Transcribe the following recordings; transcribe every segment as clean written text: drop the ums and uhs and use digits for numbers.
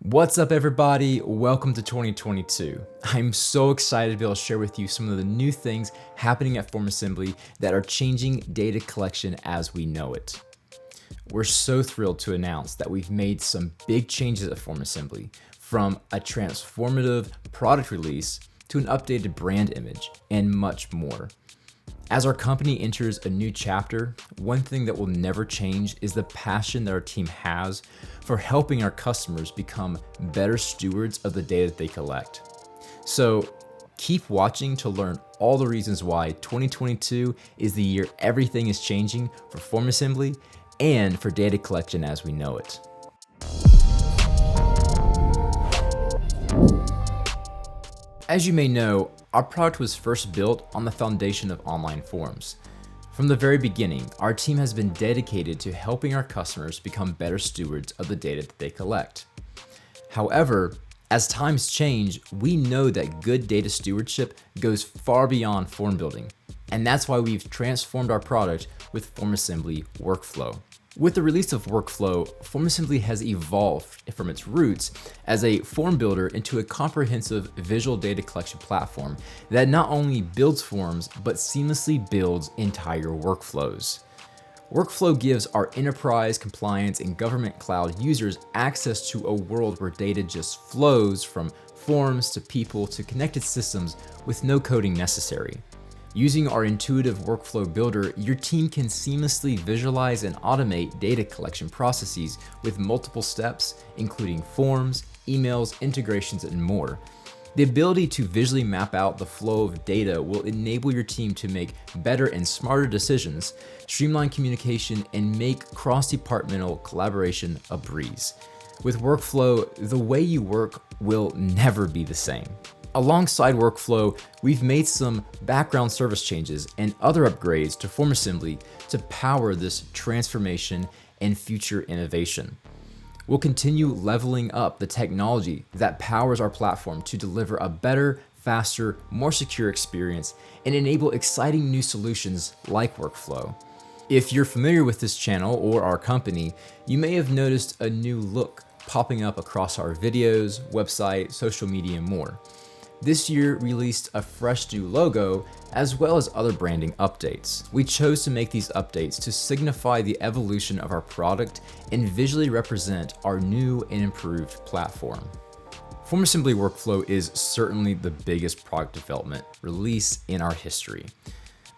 What's up, everybody? Welcome to 2022. I'm so excited to be able to share with you some of the new things happening at FormAssembly that are changing data collection as we know it. We're so thrilled to announce that we've made some big changes at FormAssembly, from a transformative product release to an updated brand image and much more. As our company enters a new chapter, one thing that will never change is the passion that our team has for helping our customers become better stewards of the data that they collect. So keep watching to learn all the reasons why 2022 is the year everything is changing for FormAssembly and for data collection as we know it. As you may know, our product was first built on the foundation of online forms. From the very beginning, our team has been dedicated to helping our customers become better stewards of the data that they collect. However, as times change, we know that good data stewardship goes far beyond form building, and that's why we've transformed our product with FormAssembly Workflow. With the release of Workflow, FormAssembly has evolved from its roots as a form builder into a comprehensive visual data collection platform that not only builds forms, but seamlessly builds entire workflows. Workflow gives our enterprise, compliance, and government cloud users access to a world where data just flows from forms to people to connected systems with no coding necessary. Using our intuitive workflow builder, your team can seamlessly visualize and automate data collection processes with multiple steps, including forms, emails, integrations, and more. The ability to visually map out the flow of data will enable your team to make better and smarter decisions, streamline communication, and make cross-departmental collaboration a breeze. With Workflow, the way you work will never be the same. Alongside Workflow, we've made some background service changes and other upgrades to FormAssembly to power this transformation and future innovation. We'll continue leveling up the technology that powers our platform to deliver a better, faster, more secure experience and enable exciting new solutions like Workflow. If you're familiar with this channel or our company, you may have noticed a new look popping up across our videos, website, social media, and more. This year released a fresh new logo as well as other branding updates. We chose to make these updates to signify the evolution of our product and visually represent our new and improved platform. FormAssembly Workflow is certainly the biggest product development release in our history,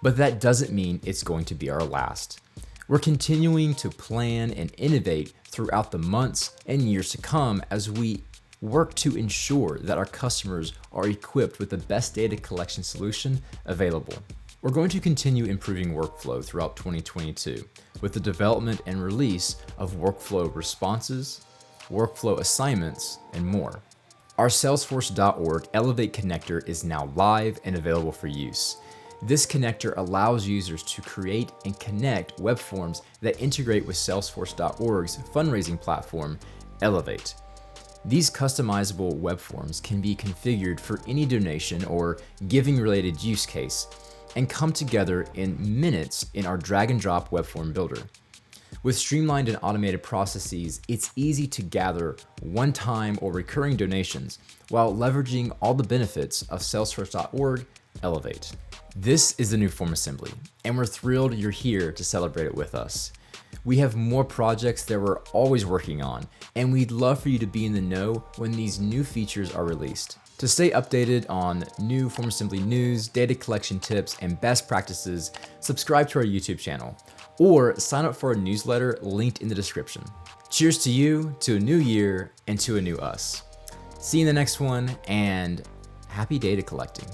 but that doesn't mean it's going to be our last. We're continuing to plan and innovate throughout the months and years to come as we work to ensure that our customers are equipped with the best data collection solution available. We're going to continue improving Workflow throughout 2022 with the development and release of Workflow responses, Workflow assignments, and more. Our Salesforce.org Elevate connector is now live and available for use. This connector allows users to create and connect web forms that integrate with Salesforce.org's fundraising platform, Elevate. These customizable web forms can be configured for any donation or giving-related use case and come together in minutes in our drag-and-drop web form builder. With streamlined and automated processes, it's easy to gather one-time or recurring donations while leveraging all the benefits of Salesforce.org Elevate. This is the new FormAssembly, and we're thrilled you're here to celebrate it with us. We have more projects that we're always working on, and we'd love for you to be in the know when these new features are released. To stay updated on new FormAssembly news, data collection tips, and best practices, subscribe to our YouTube channel, or sign up for our newsletter linked in the description. Cheers to you, to a new year, and to a new us. See you in the next one, and happy data collecting.